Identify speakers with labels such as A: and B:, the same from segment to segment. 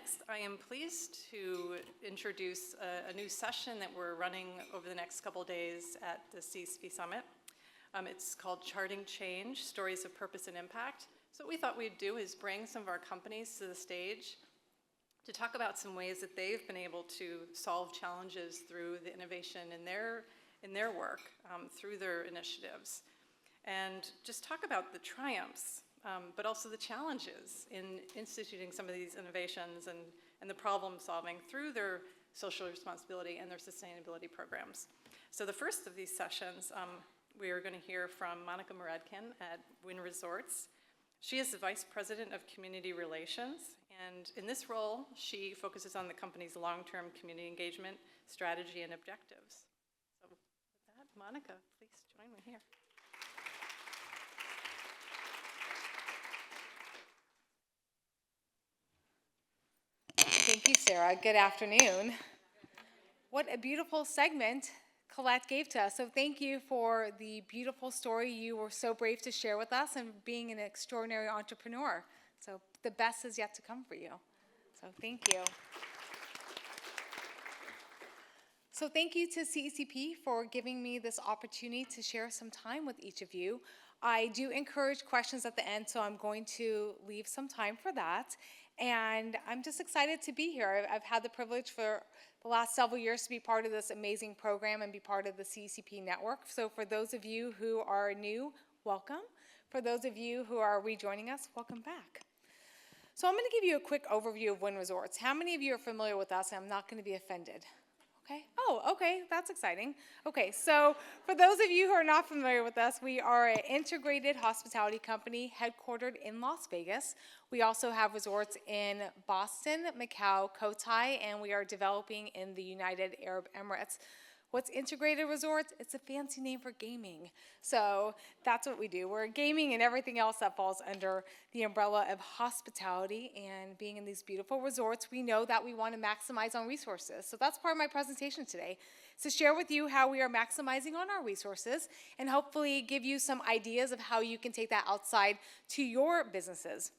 A: Next, I am pleased to introduce a new session that we're running over the next couple days at the CSP Summit. It's called Charting Change, Stories of Purpose and Impact. So what we thought we'd do is bring some of our companies to the stage to talk about some ways that they've been able to solve challenges through the innovation in their work, through their initiatives. And just talk about the triumphs, but also the challenges in instituting some of these innovations and the problem solving through their social responsibility and their sustainability programs. So the first of these sessions, we are going to hear from Moradkhan at Wynn Resorts. She is the Vice President of Community Relations, and in this role, she focuses on the company's long-term community engagement, strategy, and objectives. So with that, Monica, please join me here.
B: Thank you, Sarah. Good afternoon. What a beautiful segment Colette gave to us. So thank you for the beautiful story you were so brave to share with us and being an extraordinary entrepreneur. So the best is yet to come for you. So thank you. So thank you to CECP for giving me this opportunity to share some time with each of you. I do encourage questions at the end, so I'm going to leave some time for that. And I'm just excited to be here. I've had the privilege for the last several years to be part of this amazing program and be part of the CECP network. So for those of you who are new, welcome. For those of you who are rejoining us, welcome back. So I'm going to give you a quick overview of Wynn Resorts. How many of you are familiar with us? I'm not going to be offended. Okay. Oh, okay. That's exciting. Okay. So for those of you who are not familiar with us, we are an integrated hospitality company headquartered in Las Vegas. We also have resorts in Boston, Macau, Cotai, and we are developing in the United Arab Emirates. What's integrated resorts? It's a fancy name for gaming. So that's what we do. We're gaming and everything else that falls under the umbrella of hospitality. And being in these beautiful resorts, we know that we want to maximize on resources. So that's part of my presentation today, to share with you how we are maximizing on our resources and hopefully give you some ideas of how you can take that outside to your businesses.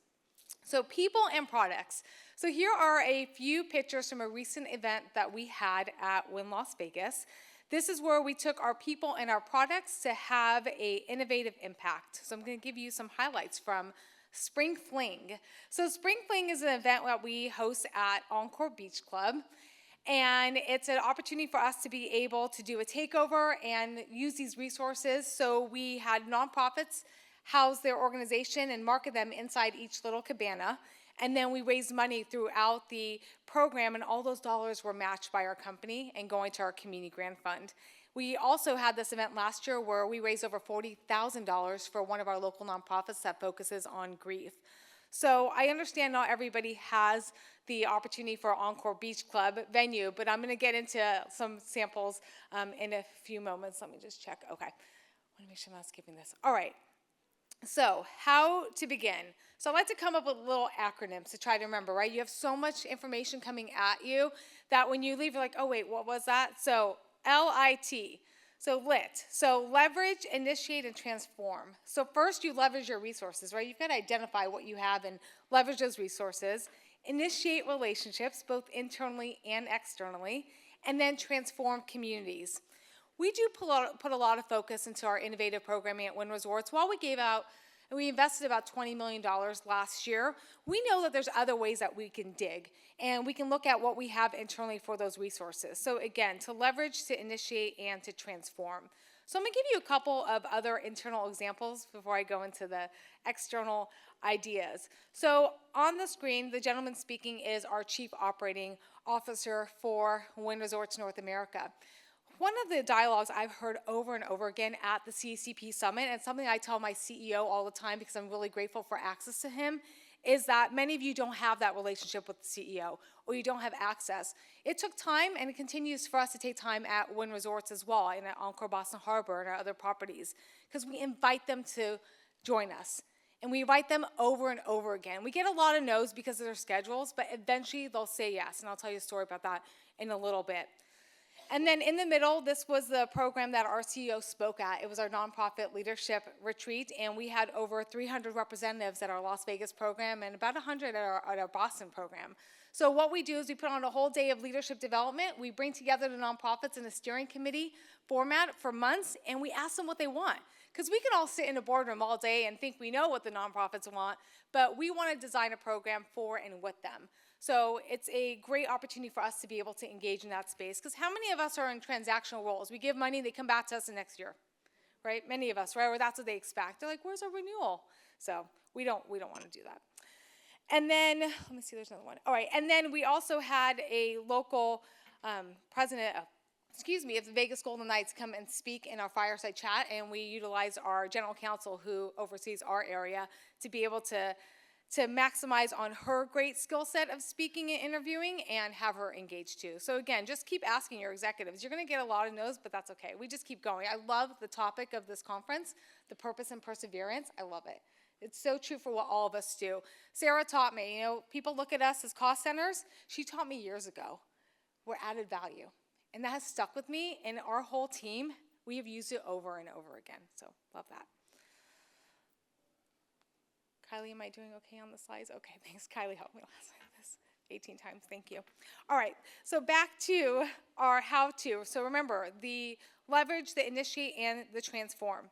B: So people and products. So here are a few pictures from a recent event that we had at Wynn Las Vegas. This is where we took our people and our products to have an innovative impact. So I'm going to give you some highlights from Spring Fling. So Spring Fling is an event that we host at Encore Beach Club. And it's an opportunity for us to be able to do a takeover and use these resources. So we had nonprofits house their organization and market them inside each little cabana. And then we raised money throughout the program, and all those dollars were matched by our company and going to our community grant fund. We also had this event last year where we raised over $40,000 for one of our local nonprofits that focuses on grief. So I understand not everybody has the opportunity for Encore Beach Club venue, but I'm going to get into some samples in a few moments. Let me just check. Okay. I want to make sure I'm not skipping this. All right. So how to begin? So I like to come up with little acronyms to try to remember, right? You have so much information coming at you that when you leave, you're like, oh, wait, what was that? So LIT, so LIT. So leverage, initiate, and transform. So first you leverage your resources, right? You've got to identify what you have and leverage those resources. Initiate relationships, both internally and externally. And then transform communities. We do put a lot of focus into our innovative programming at Wynn Resorts. While we invested about $20 million last year, we know that there's other ways that we can dig, and we can look at what we have internally for those resources. So again, to leverage, to initiate, and to transform. So I'm going to give you a couple of other internal examples before I go into the external ideas. So on the screen, the gentleman speaking is our Chief Operating Officer for Wynn Resorts North America. One of the dialogues I've heard over and over again at the CECP Summit, and something I tell my CEO all the time because I'm really grateful for access to him, is that many of you don't have that relationship with the CEO, or you don't have access. It took time, and it continues for us to take time at Wynn Resorts as well, and at Encore Boston Harbor and our other properties, because we invite them to join us. And we invite them over and over again. We get a lot of no's because of their schedules, but eventually they'll say yes, and I'll tell you a story about that in a little bit. And then in the middle, this was the program that our CEO spoke at. It was our nonprofit leadership retreat, and we had over 300 representatives at our Las Vegas program and about 100 at our Boston program. So what we do is we put on a whole day of leadership development. We bring together the nonprofits in a steering committee format for months, and we ask them what they want. Because we can all sit in a boardroom all day and think we know what the nonprofits want, but we want to design a program for and with them. So it's a great opportunity for us to be able to engage in that space. Because how many of us are in transactional roles? We give money, they come back to us the next year, right? Many of us, right? Or that's what they expect. They're like, where's our renewal? So we don't want to do that. And then, let me see, there's another one. All right, and then we also had a local president of the Vegas Golden Knights come and speak in our fireside chat, and we utilized our general counsel who oversees our area to be able to maximize on her great skill set of speaking and interviewing and have her engaged too. So again, just keep asking your executives. You're gonna get a lot of no's, but that's okay. We just keep going. I love the topic of this conference, the purpose and perseverance. I love it. It's so true for what all of us do. Sarah taught me, people look at us as cost centers. She taught me years ago, we're added value. And that has stuck with me, and our whole team, we have used it over and over again. So love that. Kylie, am I doing okay on the slides? Okay, thanks. Kylie helped me last time. This 18 times, thank you. All right, so back to our how-to. So remember, the leverage, the initiate, and the transform.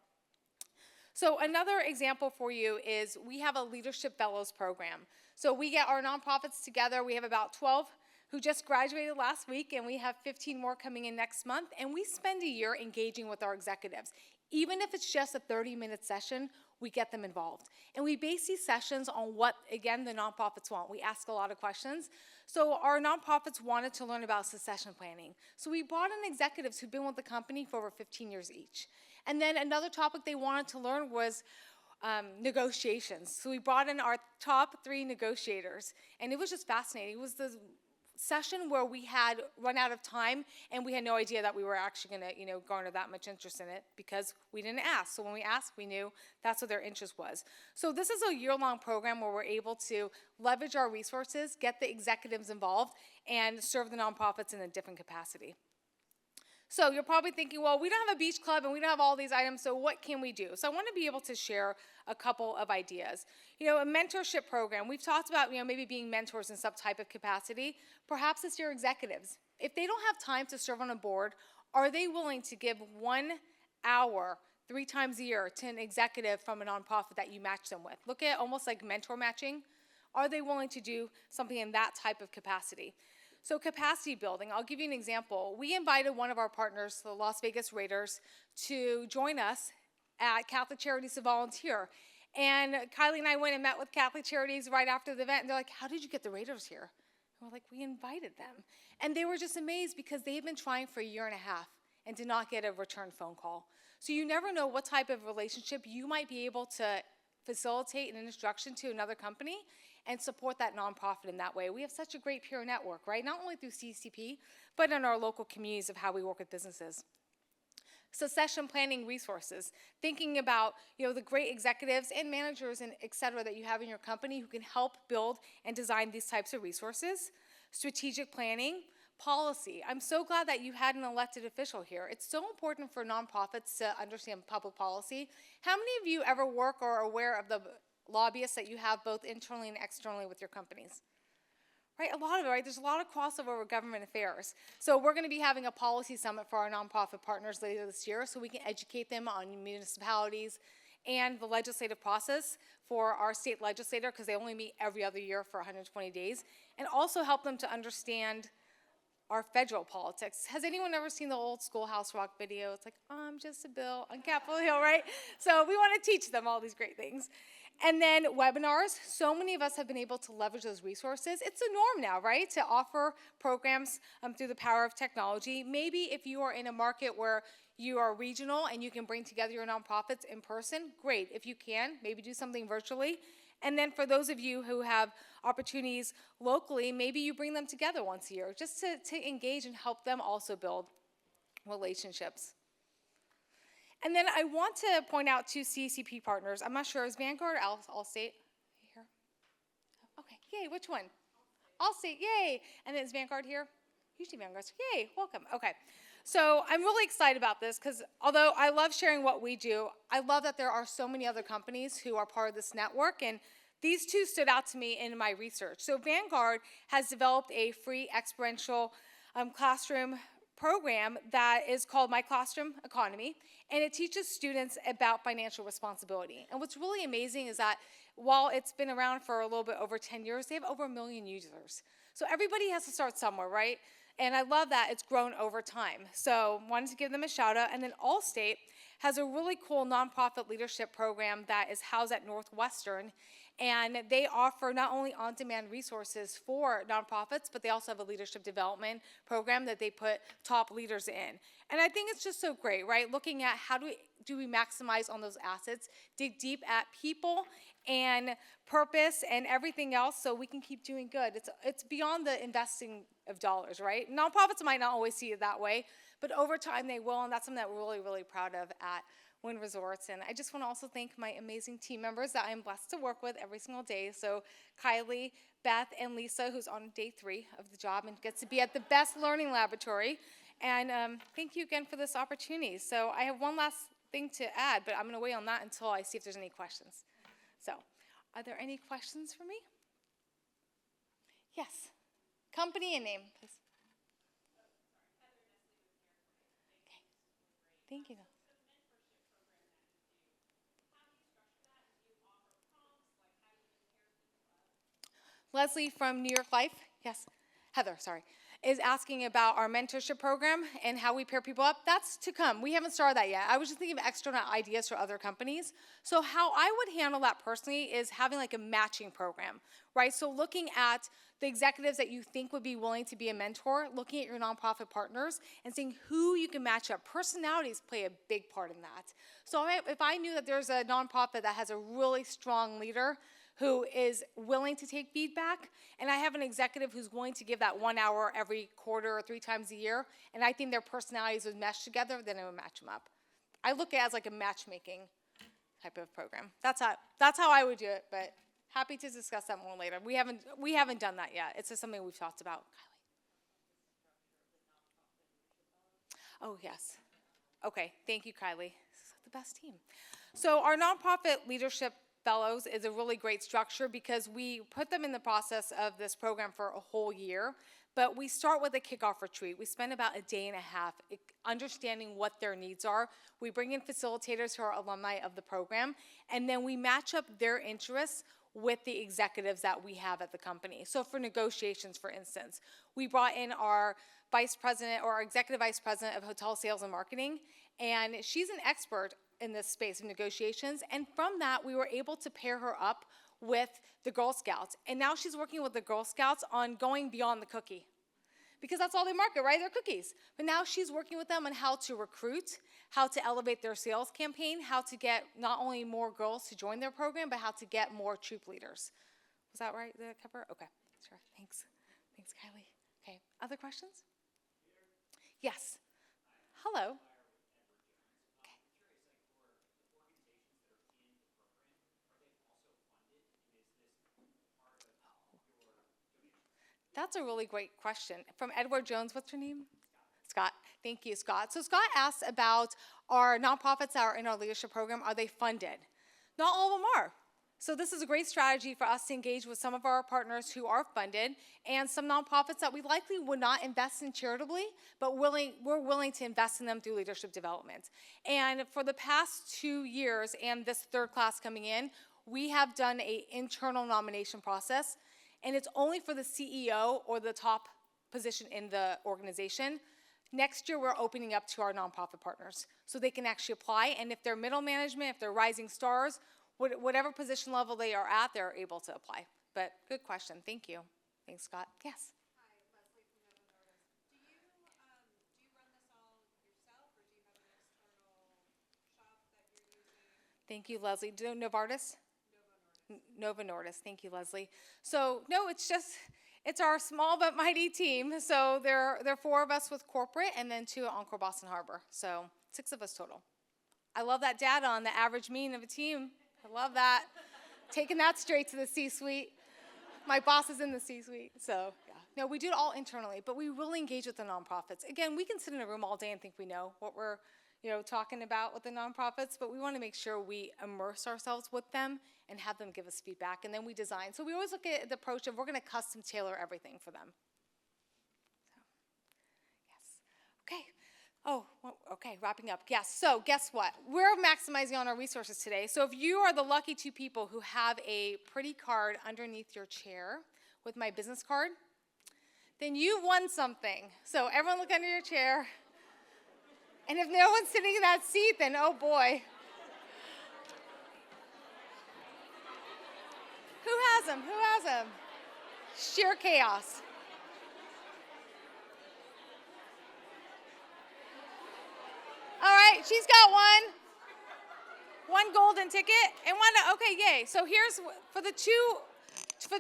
B: So another example for you is we have a Leadership Fellows program. So we get our nonprofits together. We have about 12 who just graduated last week, and we have 15 more coming in next month, and we spend a year engaging with our executives. Even if it's just a 30-minute session, we get them involved. And we base these sessions on what, again, the nonprofits want. We ask a lot of questions. So our nonprofits wanted to learn about succession planning. So we brought in executives who've been with the company for over 15 years each. And then another topic they wanted to learn was negotiations. So we brought in our top 3 negotiators, and it was just fascinating. It was the session where we had run out of time, and we had no idea that we were actually going to, garner that much interest in it because we didn't ask. So when we asked, we knew that's what their interest was. So this is a year-long program where we're able to leverage our resources, get the executives involved, and serve the nonprofits in a different capacity. So you're probably thinking, well, we don't have a beach club and we don't have all these items, so what can we do? So I want to be able to share a couple of ideas. A mentorship program. We've talked about, maybe being mentors in some type of capacity. Perhaps it's your executives. If they don't have time to serve on a board, are they willing to give 1 hour 3 times a year to an executive from a nonprofit that you match them with? Look at almost like mentor matching. Are they willing to do something in that type of capacity? So capacity building, I'll give you an example. We invited one of our partners, the Las Vegas Raiders, to join us at Catholic Charities to volunteer. And Kylie and I went and met with Catholic Charities right after the event, and they're like, how did you get the Raiders here? And we're like, we invited them. And they were just amazed because they've been trying for a year and a half and did not get a return phone call. So you never know what type of relationship you might be able to facilitate an introduction to another company and support that nonprofit in that way. We have such a great peer network, right? Not only through CCP, but in our local communities of how we work with businesses. Succession planning resources, thinking about the great executives and managers and et cetera that you have in your company who can help build and design these types of resources. Strategic planning, policy. I'm so glad that you had an elected official here. It's so important for nonprofits to understand public policy. How many of you ever work or are aware of the lobbyists that you have both internally and externally with your companies? Right, a lot of it, right? There's a lot of crossover with government affairs. So we're going to be having a policy summit for our nonprofit partners later this year so we can educate them on municipalities and the legislative process for our state legislator because they only meet every other year for 120 days, and also help them to understand our federal politics. Has anyone ever seen the old Schoolhouse Rock video? It's like, I'm just a bill on Capitol Hill, right? So we want to teach them all these great things. And then webinars. So many of us have been able to leverage those resources. It's a norm now, right, to offer programs through the power of technology. Maybe if you are in a market where you are regional and you can bring together your nonprofits in person, great. If you can, maybe do something virtually. And then for those of you who have opportunities locally, maybe you bring them together once a year just to engage and help them also build relationships. And then I want to point out 2 CCP partners. I'm not sure, is Vanguard or Allstate here? Okay, yay, which one? Allstate, yay. And then is Vanguard here? Usually Vanguard's, yay, welcome. Okay, So I'm really excited about this because although I love sharing what we do, I love that there are so many other companies who are part of this network, and these two stood out to me in my research. So Vanguard has developed a free experiential classroom program that is called My Classroom Economy, and it teaches students about financial responsibility. And what's really amazing is that while it's been around for a little bit over 10 years, they have over 1 million users. So everybody has to start somewhere, right? And I love that it's grown over time. So wanted to give them a shout out. And then Allstate has a really cool nonprofit leadership program that is housed at Northwestern. And they offer not only on-demand resources for nonprofits, but they also have a leadership development program that they put top leaders in. And I think it's just so great, right? Looking at how do we maximize on those assets, dig deep at people and purpose and everything else so we can keep doing good. It's beyond the investing of dollars, right? Nonprofits might not always see it that way, but over time they will, and that's something that we're really, really proud of at Wynn Resorts. And I just want to also thank my amazing team members that I'm blessed to work with every single day. So Kylie, Beth, and Lisa, who's on day 3 of the job and gets to be at the best learning laboratory. And thank you again for this opportunity. So I have one last thing to add, but I'm going to wait on that until I see if there's any questions. So, are there any questions for me? Yes. Company and name, please. Okay. Thank you. Leslie from New York Life, yes, Heather, sorry, is asking about our mentorship program and how we pair people up. That's to come. We haven't started that yet. I was just thinking of external ideas for other companies. So how I would handle that personally is having like a matching program, right? So looking at the executives that you think would be willing to be a mentor, looking at your nonprofit partners and seeing who you can match up. Personalities play a big part in that. So if I knew that there's a nonprofit that has a really strong leader who is willing to take feedback, and I have an executive who's willing to give that 1 hour every quarter or 3 times a year, and I think their personalities would mesh together, then I would match them up. I look at it as like a matchmaking type of program. That's how I would do it, but happy to discuss that more later. We haven't done that yet. It's just something we've talked about. Kylie. Oh, yes. Okay, thank you, Kylie. This is the best team. So our nonprofit leadership fellows is a really great structure because we put them in the process of this program for a whole year, but we start with a kickoff retreat. We spend about a day and a half understanding what their needs are. We bring in facilitators who are alumni of the program, and then we match up their interests with the executives that we have at the company. So for negotiations, for instance, we brought in our vice president or our executive vice president of hotel sales and marketing, and she's an expert in this space of negotiations, and from that, we were able to pair her up with the Girl Scouts, and now she's working with the Girl Scouts on going beyond the cookie, because that's all they market, right? They're cookies. But now she's working with them on how to recruit, how to elevate their sales campaign, how to get not only more girls to join their program, but how to get more troop leaders. Was that right, the cover? Okay, sure, thanks. Thanks, Kylie. Okay, other questions? Yes. Hello. That's a really great question. From Edward Jones, what's your name? Scott. Thank you, Scott. So Scott asked about our nonprofits that are in our leadership program, are they funded? Not all of them are. So this is a great strategy for us to engage with some of our partners who are funded and some nonprofits that we likely would not invest in charitably, but we're willing to invest in them through leadership development. And for the past 2 years and this third class coming in, we have done an internal nomination process, and it's only for the CEO or the top position in the organization. Next year, we're opening up to our nonprofit partners so they can actually apply, and if they're middle management, if they're rising stars, whatever position level they are at, they're able to apply. But good question. Thank you. Thanks, Scott. Yes?
C: Hi, Leslie from Nova Nordis. Do you run this all yourself, or do you have an external shop that you're using?
B: Thank you, Leslie. Do Novartis?
C: Nova Nordis.
B: Nova Nordis. Thank you, Leslie. So, no, it's our small but mighty team. So there are 4 of us with corporate and then 2 at Encore Boston Harbor. So 6 of us total. I love that data on the average mean of a team. I love that. Taking that straight to the C-suite. My boss is in the C-suite, so yeah. No, we do it all internally, but we really engage with the nonprofits. Again, we can sit in a room all day and think we know what we're talking about with the nonprofits, but we want to make sure we immerse ourselves with them and have them give us feedback, and then we design. So we always look at the approach of we're going to custom tailor everything for them. So, yes. Okay. Oh, well, okay, wrapping up. Yes, so guess what? We're maximizing on our resources today. So if you are the lucky 2 people who have a pretty card underneath your chair with my business card, then you won something. So everyone look under your chair. And if no one's sitting in that seat, then oh boy. Who has them? Who has them? Sheer chaos. All right, she's got one golden ticket and one. Okay, yay! So here's for the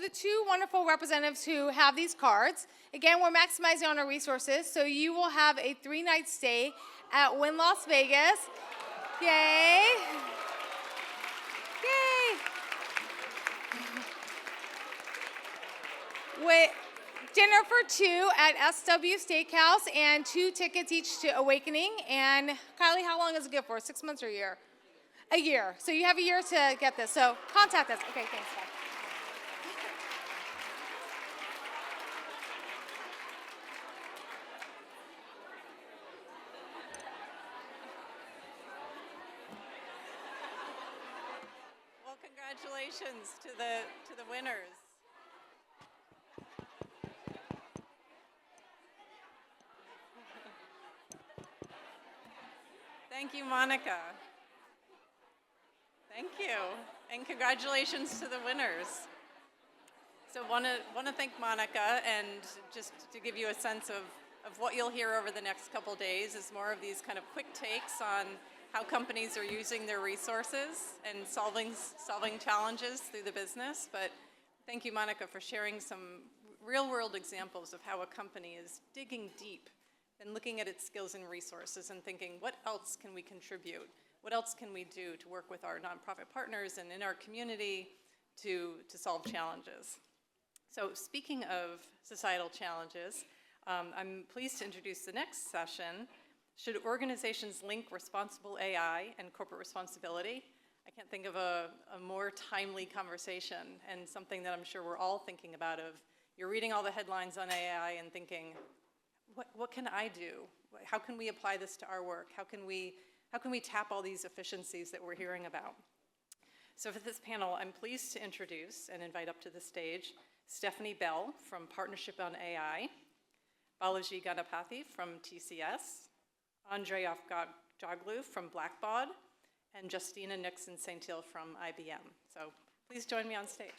B: two wonderful representatives who have these cards. Again, we're maximizing on our resources, so you will have a 3-night stay at Wynn Las Vegas. Yay! Yay! With dinner for 2 at SW Steakhouse and 2 tickets each to Awakening. And Kylie, how long is it good for? 6 months or a year? A year. So you have a year to get this. So contact us. Okay, thanks. Bye.
A: Well, congratulations to the winners. Thank you, Monica. Thank you, and congratulations to the winners. So want to thank Monica, and just to give you a sense of what you'll hear over the next couple days is more of these kind of quick takes on how companies are using their resources and solving challenges through the business. But thank you, Monica, for sharing some real-world examples of how a company is digging deep and looking at its skills and resources and thinking, what else can we contribute? What else can we do to work with our nonprofit partners and in our community to solve challenges? So speaking of societal challenges, I'm pleased to introduce the next session, Should Organizations Link Responsible AI and Corporate Responsibility? I can't think of a more timely conversation, and something that I'm sure we're all thinking about of, you're reading all the headlines on AI and thinking, what can I do? How can we apply this to our work? How can we tap all these efficiencies that we're hearing about? So for this panel, I'm pleased to introduce and invite up to the stage Stephanie Bell from Partnership on AI, Balaji Ganapathy from TCS, Andre Joglu from Blackbaud, and Justina Nixon-Saint-Hill from IBM. So please join me on stage.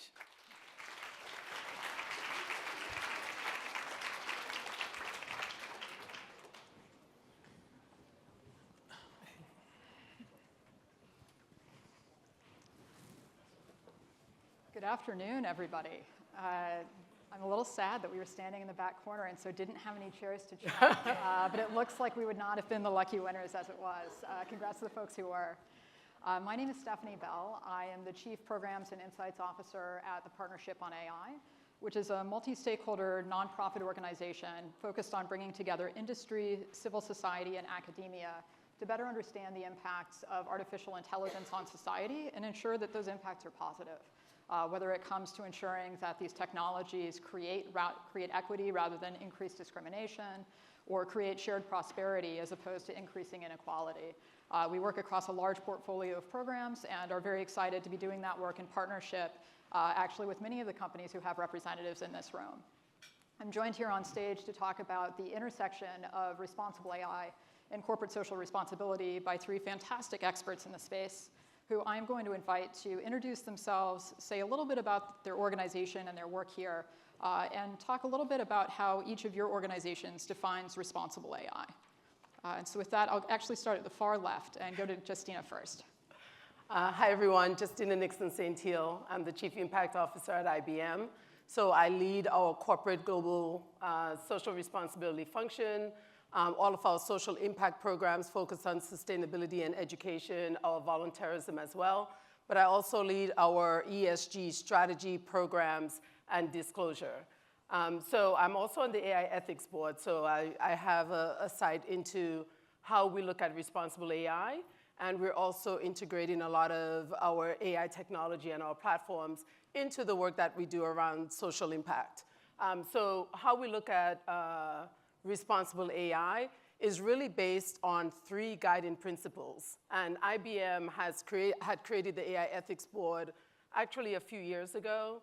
D: Good afternoon, everybody. I'm a little sad that we were standing in the back corner and so didn't have any chairs to chat, but it looks like we would not have been the lucky winners as it was. Congrats to the folks who were. My name is Stephanie Bell. I am the Chief Programs and Insights Officer at the Partnership on AI, which is a multi-stakeholder nonprofit organization focused on bringing together industry, civil society, and academia to better understand the impacts of artificial intelligence on society and ensure that those impacts are positive. Whether it comes to ensuring that these technologies create equity rather than increase discrimination, or create shared prosperity as opposed to increasing inequality. We work across a large portfolio of programs and are very excited to be doing that work in partnership, actually with many of the companies who have representatives in this room. I'm joined here on stage to talk about the intersection of responsible AI and corporate social responsibility by 3 fantastic experts in the space, who I'm going to invite to introduce themselves, say a little bit about their organization and their work here, and talk a little bit about how each of your organizations defines responsible AI. And so with that, I'll actually start at the far left and go to Justina first.
E: Hi, everyone. Justina Nixon-Saint-Hill. I'm the Chief Impact Officer at IBM. So I lead our corporate global social responsibility function. All of our social impact programs focus on sustainability and education, our volunteerism as well. But I also lead our ESG strategy programs and disclosure. So I'm also on the AI ethics board, so I have a side into how we look at responsible AI, and we're also integrating a lot of our AI technology and our platforms into the work that we do around social impact. So how we look at responsible AI is really based on 3 guiding principles. And IBM had created the AI ethics board actually a few years ago.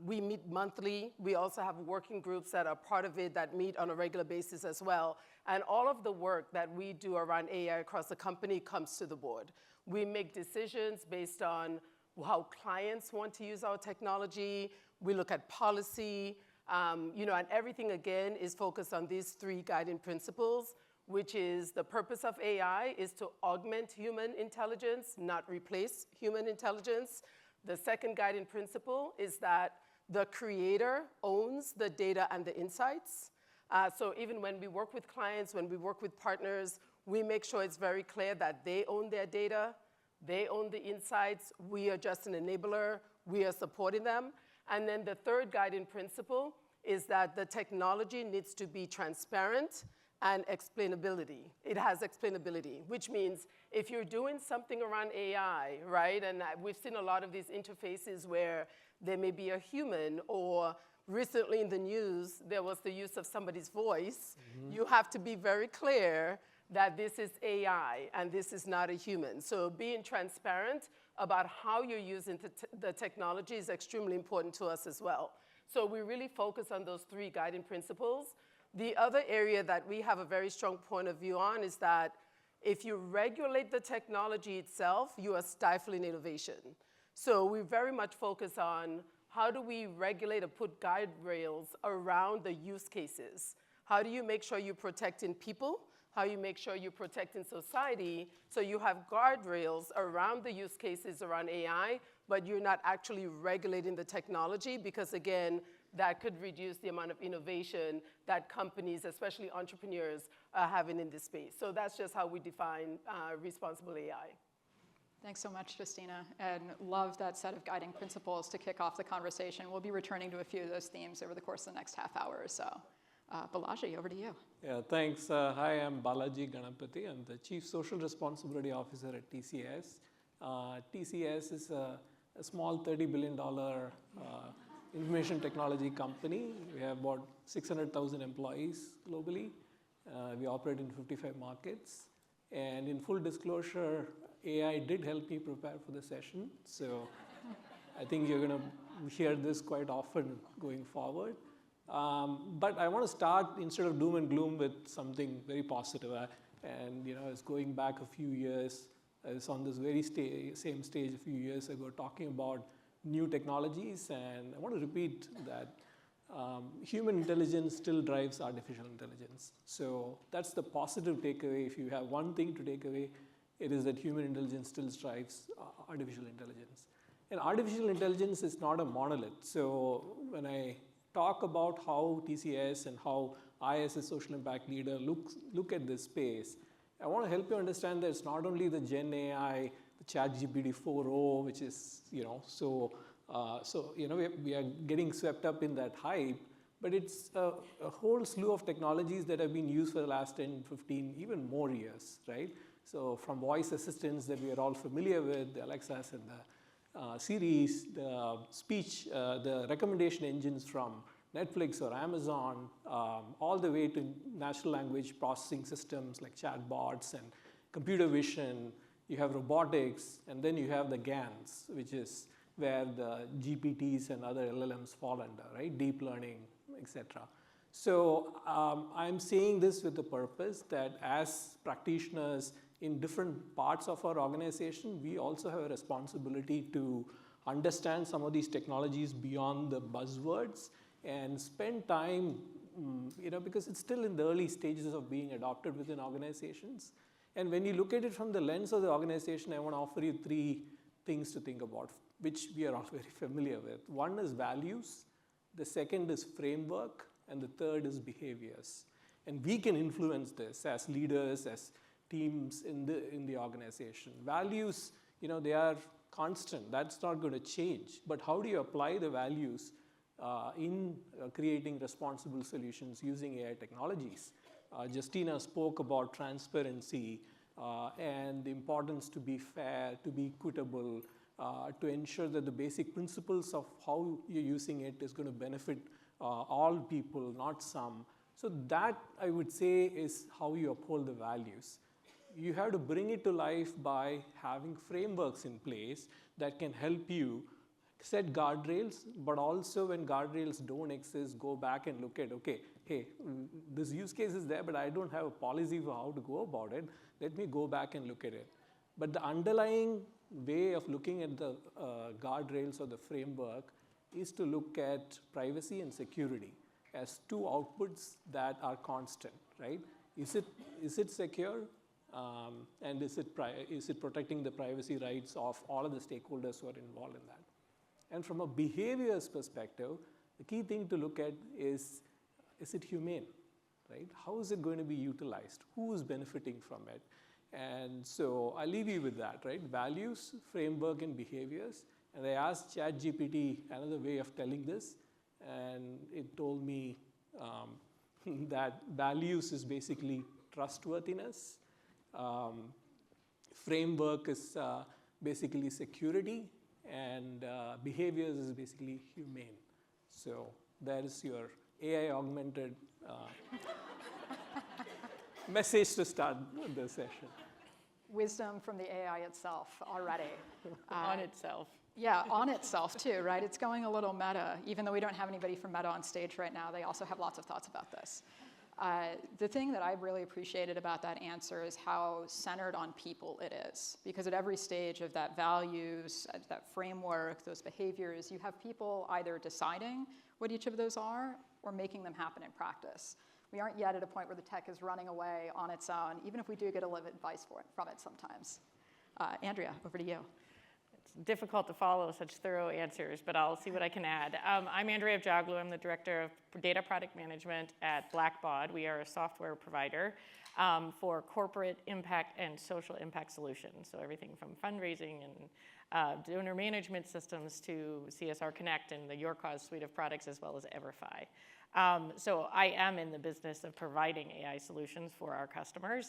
E: We meet monthly. We also have working groups that are part of it that meet on a regular basis as well. And all of the work that we do around AI across the company comes to the board. We make decisions based on how clients want to use our technology. We look at policy, and everything, again, is focused on these 3 guiding principles, which is the purpose of AI is to augment human intelligence, not replace human intelligence. The second guiding principle is that the creator owns the data and the insights. So even when we work with clients, when we work with partners, we make sure it's very clear that they own their data, they own the insights, we are just an enabler, we are supporting them. And then the third guiding principle is that the technology needs to be transparent and explainability. It has explainability, which means if you're doing something around AI, right, and we've seen a lot of these interfaces where there may be a human, or recently in the news, there was the use of somebody's voice, you have to be very clear that this is AI and this is not a human. So being transparent about how you're using the technology is extremely important to us as well. So we really focus on those 3 guiding principles. The other area that we have a very strong point of view on is that if you regulate the technology itself, you are stifling innovation. So we very much focus on how do we regulate or put guide rails around the use cases? How do you make sure you're protecting people? How you make sure you're protecting society, so you have guardrails around the use cases around AI, but you're not actually regulating the technology, because again, that could reduce the amount of innovation that companies, especially entrepreneurs, are having in this space. So that's just how we define responsible AI.
D: Thanks so much, Justina, and love that set of guiding principles to kick off the conversation. We'll be returning to a few of those themes over the course of the next half hour or so. Balaji, over to you.
F: Yeah, thanks. Hi, I'm Balaji Ganapathy. I'm the Chief Social Responsibility Officer at TCS. TCS is a small $30 billion information technology company. We have about 600,000 employees globally. We operate in 55 markets. And in full disclosure, AI did help me prepare for the session. So I think you're going to hear this quite often going forward. But I want to start, instead of doom and gloom, with something very positive. And it's going back a few years. I was on this very same stage a few years ago talking about new technologies. And I want to repeat that human intelligence still drives artificial intelligence. So that's the positive takeaway. If you have one thing to take away, it is that human intelligence still drives artificial intelligence. And artificial intelligence is not a monolith. So when I talk about how TCS and how I, as a social impact leader, look at this space, I want to help you understand that it's not only the Gen AI, the ChatGPT 4.0, which is, we are getting swept up in that hype, but it's a whole slew of technologies that have been used for the last 10, 15, even more years, right? So from voice assistants that we are all familiar with, the Alexas and the Siris, the speech, the recommendation engines from Netflix or Amazon, all the way to natural language processing systems like chatbots and computer vision. You have robotics, and then you have the GANs, which is where the GPTs and other LLMs fall under, right? Deep learning, etc. So I'm saying this with the purpose that as practitioners in different parts of our organization, we also have a responsibility to understand some of these technologies beyond the buzzwords and spend time, because it's still in the early stages of being adopted within organizations. And when you look at it from the lens of the organization, I want to offer you 3 things to think about, which we are all very familiar with. One is values, the second is framework, and the third is behaviors. And we can influence this as leaders, as teams in the organization. Values, they are constant. That's not going to change. But how do you apply the values in creating responsible solutions using AI technologies. Justina spoke about transparency and the importance to be fair, to be equitable, to ensure that the basic principles of how you're using it is going to benefit all people, not some. So that, I would say, is how you uphold the values. You have to bring it to life by having frameworks in place that can help you set guardrails, but also when guardrails don't exist, go back and look at, okay, hey, this use case is there, but I don't have a policy for how to go about it. Let me go back and look at it. But the underlying way of looking at the guardrails or the framework is to look at privacy and security as two outputs that are constant, right? Is it secure? And is it protecting the privacy rights of all of the stakeholders who are involved in that? And from a behaviors perspective, the key thing to look at is it humane, right? How is it going to be utilized? Who is benefiting from it? And so I'll leave you with that, right? Values, framework, and behaviors. And I asked ChatGPT another way of telling this, and it told me that values is basically trustworthiness. Framework is basically security, and behaviors is basically humane. So that is your AI augmented message to start the session.
D: Wisdom from the AI itself already.
G: On itself.
D: Yeah, on itself too, right? It's going a little meta. Even though we don't have anybody from Meta on stage right now, they also have lots of thoughts about this. The thing that I really appreciated about that answer is how centered on people it is. Because at every stage of that values, that framework, those behaviors, you have people either deciding what each of those are or making them happen in practice. We aren't yet at a point where the tech is running away on its own, even if we do get a little advice from it sometimes. Andrea, over to you.
G: It's difficult to follow such thorough answers, but I'll see what I can add. I'm Andrea Joglu. I'm the Director of Data Product Management at Blackbaud. We are a software provider for corporate impact and social impact solutions. So everything from fundraising and donor management systems to CSR Connect and the Your Cause suite of products, as well as Everfi. So I am in the business of providing AI solutions for our customers.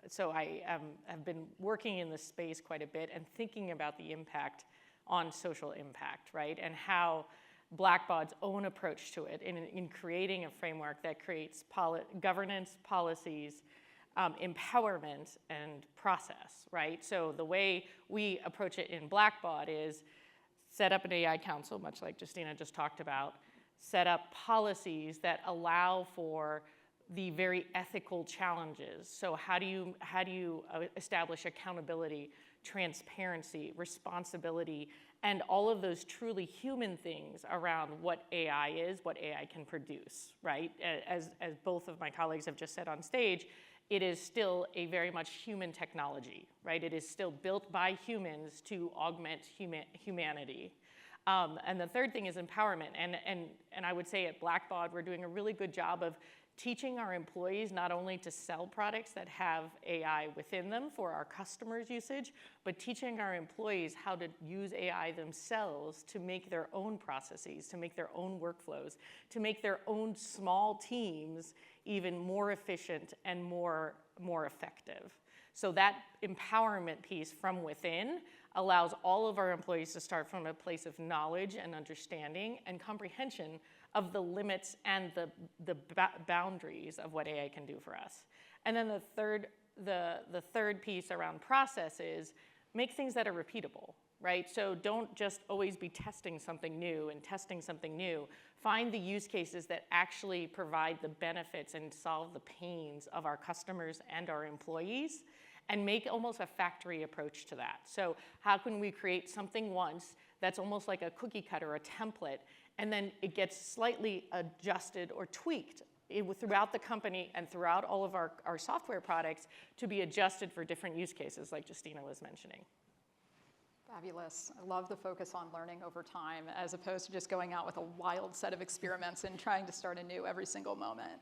G: So I have been working in this space quite a bit and thinking about the impact on social impact, right? And how Blackbaud's own approach to it in creating a framework that creates governance, policies, empowerment, and process, right? So the way we approach it in Blackbaud is set up an AI council, much like Justina just talked about, set up policies that allow for the very ethical challenges. So how do you establish accountability, transparency, responsibility, and all of those truly human things around what AI is, what AI can produce, right? As both of my colleagues have just said on stage, it is still a very much human technology, right? It is still built by humans to augment humanity. And the third thing is empowerment. And I would say at Blackbaud, we're doing a really good job of teaching our employees not only to sell products that have AI within them for our customers' usage, but teaching our employees how to use AI themselves to make their own processes, to make their own workflows, to make their own small teams even more efficient and more effective. So that empowerment piece from within allows all of our employees to start from a place of knowledge and understanding and comprehension of the limits and the boundaries of what AI can do for us. And then the third piece around process is make things that are repeatable, right? So don't just always be testing something new and testing something new. Find the use cases that actually provide the benefits and solve the pains of our customers and our employees, and make almost a factory approach to that. So how can we create something once that's almost like a cookie cutter, a template, and then it gets slightly adjusted or tweaked throughout the company and throughout all of our software products to be adjusted for different use cases, like Justina was mentioning.
D: Fabulous. I love the focus on learning over time as opposed to just going out with a wild set of experiments and trying to start anew every single moment.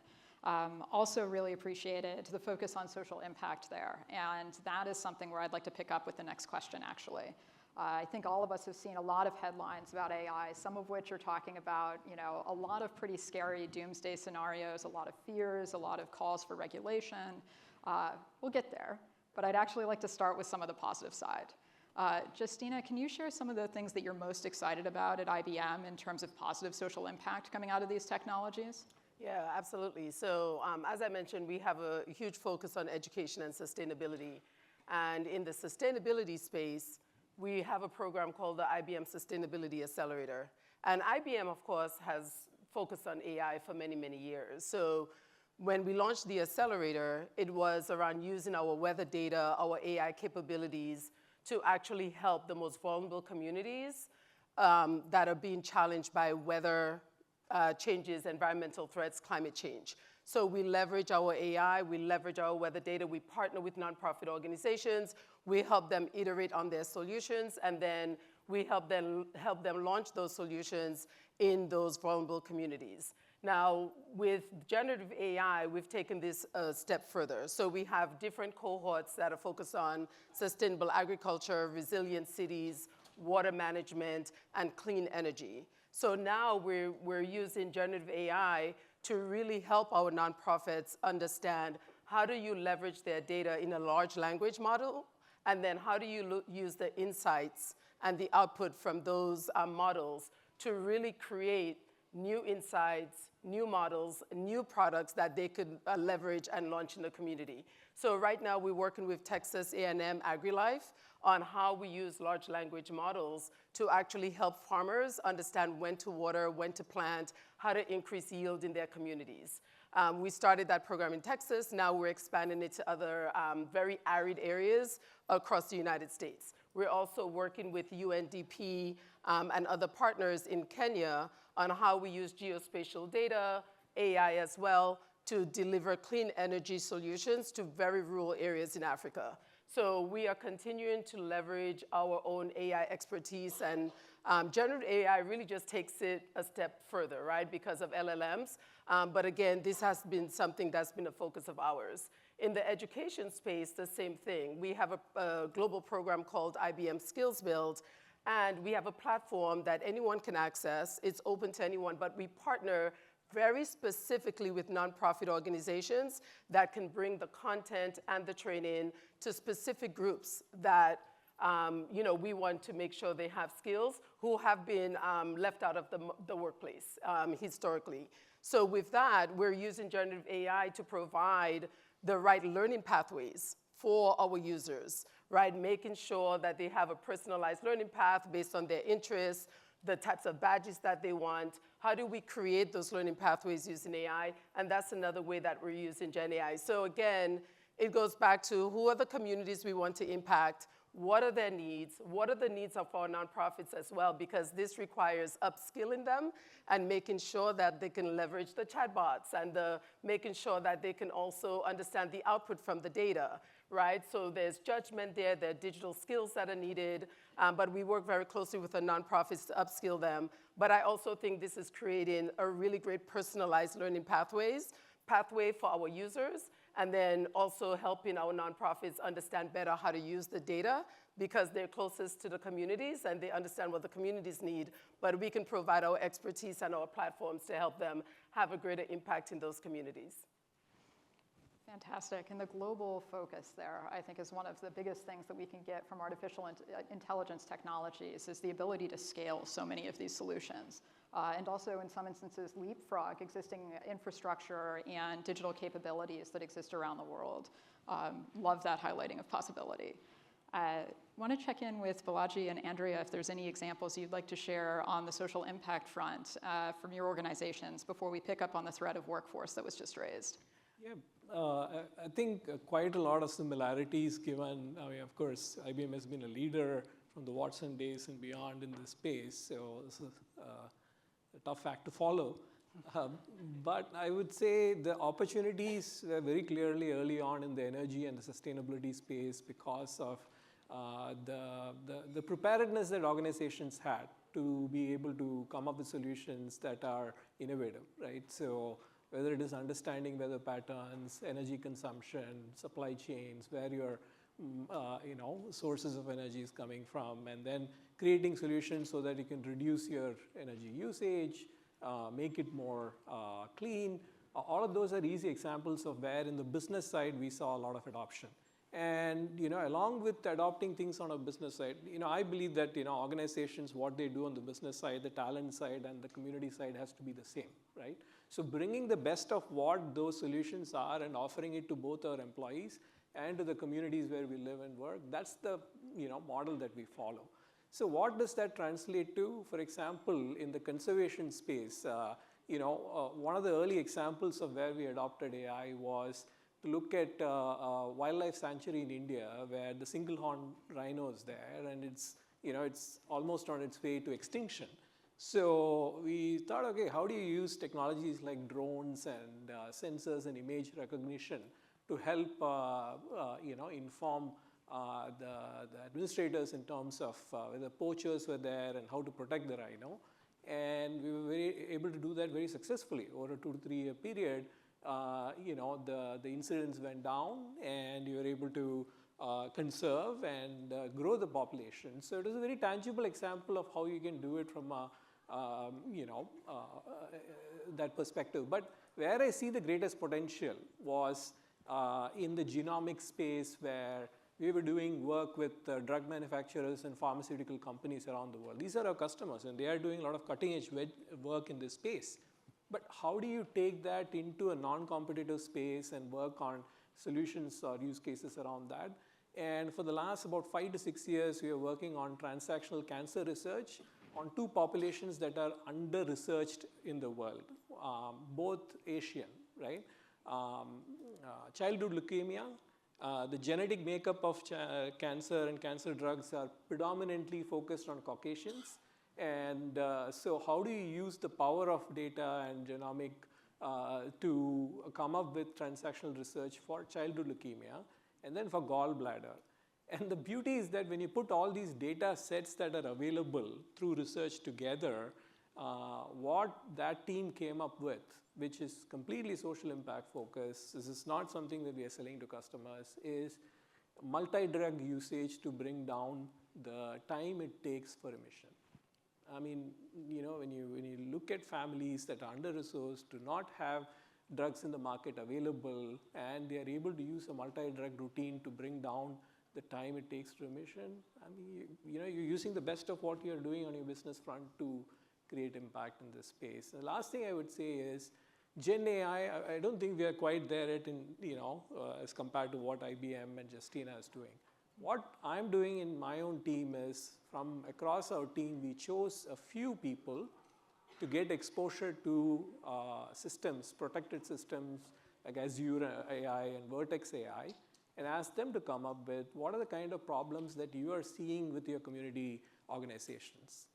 D: Also really appreciated the focus on social impact there. And that is something where I'd like to pick up with the next question, actually. I think all of us have seen a lot of headlines about AI, some of which are talking about, a lot of pretty scary doomsday scenarios, a lot of fears, a lot of calls for regulation. We'll get there, but I'd actually like to start with some of the positive side. Justina, can you share some of the things that you're most excited about at IBM in terms of positive social impact coming out of these technologies?
E: Yeah, absolutely. So as I mentioned, we have a huge focus on education and sustainability. And in the sustainability space, we have a program called the IBM Sustainability Accelerator. And IBM, of course, has focused on AI for many, many years. So when we launched the accelerator, it was around using our weather data, our AI capabilities to actually help the most vulnerable communities that are being challenged by weather changes, environmental threats, climate change. So we leverage our AI, we leverage our weather data, we partner with nonprofit organizations, we help them iterate on their solutions, and then we help them launch those solutions in those vulnerable communities. Now, with generative AI, we've taken this a step further. So we have different cohorts that are focused on sustainable agriculture, resilient cities, water management, and clean energy. So now we're using generative AI to really help our nonprofits understand how do you leverage their data in a large language model, and then how do you use the insights and the output from those models to really create new insights, new models, new products that they could leverage and launch in the community. So right now we're working with Texas A&M AgriLife on how we use large language models to actually help farmers understand when to water, when to plant, how to increase yield in their communities. We started that program in Texas. Now we're expanding it to other very arid areas across the United States. We're also working with UNDP and other partners in Kenya on how we use geospatial data, AI as well, to deliver clean energy solutions to very rural areas in Africa. So we are continuing to leverage our own AI expertise, and generative AI really just takes it a step further, right, because of LLMs. But again, this has been something that's been a focus of ours. In the education space, the same thing. We have a global program called IBM Skills Build, and we have a platform that anyone can access. It's open to anyone, but we partner very specifically with nonprofit organizations that can bring the content and the training to specific groups that we want to make sure they have skills who have been left out of the workplace historically. So with that, we're using generative AI to provide the right learning pathways for our users, right? Making sure that they have a personalized learning path based on their interests, the types of badges that they want. How do we create those learning pathways using AI? And that's another way that we're using Gen AI. So again, it goes back to who are the communities we want to impact, what are their needs, what are the needs of our nonprofits as well, because this requires upskilling them and making sure that they can leverage the chatbots and making sure that they can also understand the output from the data, right? So there's judgment there are digital skills that are needed, but we work very closely with the nonprofits to upskill them. But I also think this is creating a really great personalized learning pathway for our users, and then also helping our nonprofits understand better how to use the data because they're closest to the communities and they understand what the communities need, but we can provide our expertise and our platforms to help them have a greater impact in those communities.
D: Fantastic. And the global focus there, I think, is one of the biggest things that we can get from artificial intelligence technologies is the ability to scale so many of these solutions. And also, in some instances, leapfrog existing infrastructure and digital capabilities that exist around the world. Love that highlighting of possibility. Want to check in with Balaji and Andrea if there's any examples you'd like to share on the social impact front from your organizations before we pick up on the thread of workforce that was just raised.
F: Yeah, I think quite a lot of similarities given, of course, IBM has been a leader from the Watson days and beyond in this space, so this is a tough act to follow. But I would say the opportunities were very clearly early on in the energy and the sustainability space because of the preparedness that organizations had to be able to come up with solutions that are innovative, right? So whether it is understanding weather patterns, energy consumption, supply chains, where your sources of energy is coming from, and then creating solutions so that you can reduce your energy usage, make it more clean. All of those are easy examples of where in the business side we saw a lot of adoption. And along with adopting things on a business side, I believe that organizations, what they do on the business side, the talent side, and the community side has to be the same, right? So bringing the best of what those solutions are and offering it to both our employees and to the communities where we live and work, that's the model that we follow. So what does that translate to? For example, in the conservation space, one of the early examples of where we adopted AI was to look at a wildlife sanctuary in India where the single-horned rhino is there, and it's almost on its way to extinction. So we thought, okay, how do you use technologies like drones and sensors and image recognition to help inform the administrators in terms of whether poachers were there and how to protect the rhino. And we were able to do that very successfully over a 2 to 3 year period. The incidents went down, and you were able to conserve and grow the population. So it is a very tangible example of how you can do it from that perspective. But where I see the greatest potential was in the genomic space, where we were doing work with drug manufacturers and pharmaceutical companies around the world. These are our customers, and they are doing a lot of cutting-edge work in this space. But how do you take that into a non-competitive space and work on solutions or use cases around that? And for the last about 5 to 6 years, we are working on transactional cancer research on 2 populations that are under-researched in the world, both Asian, right? Childhood leukemia. The genetic makeup of cancer and cancer drugs are predominantly focused on Caucasians. And so how do you use the power of data and genomic to come up with transactional research for childhood leukemia and then for gallbladder? And the beauty is that when you put all these data sets that are available through research together, what that team came up with, which is completely social impact focused, this is not something that we are selling to customers, is multi-drug usage to bring down the time it takes for remission. I mean, when you look at families that are under-resourced, do not have drugs in the market available, and they are able to use a multi-drug routine to bring down the time it takes to remission, I mean, you're using the best of what you're doing on your business front to create impact in this space. The last thing I would say is Gen AI, I don't think we are quite there yet as compared to what IBM and Justina is doing. What I'm doing in my own team is, from across our team, we chose a few people to get exposure to systems, protected systems like Azure AI and Vertex AI, and ask them to come up with what are the kind of problems that you are seeing with your community organizations.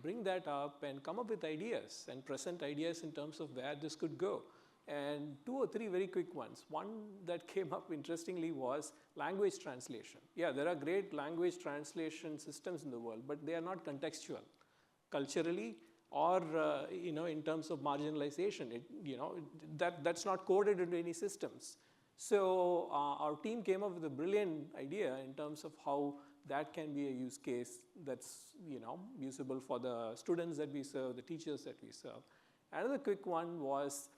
F: Bring that up and come up with ideas and present ideas in terms of where this could go. And 2 or 3 very quick ones. One that came up interestingly was language translation. Yeah, there are great language translation systems in the world, but they are not contextual culturally or in terms of marginalization. That's not coded into any systems. So our team came up with a brilliant idea in terms of how that can be a use case that's usable for the students that we serve, the teachers that we serve. Another quick one was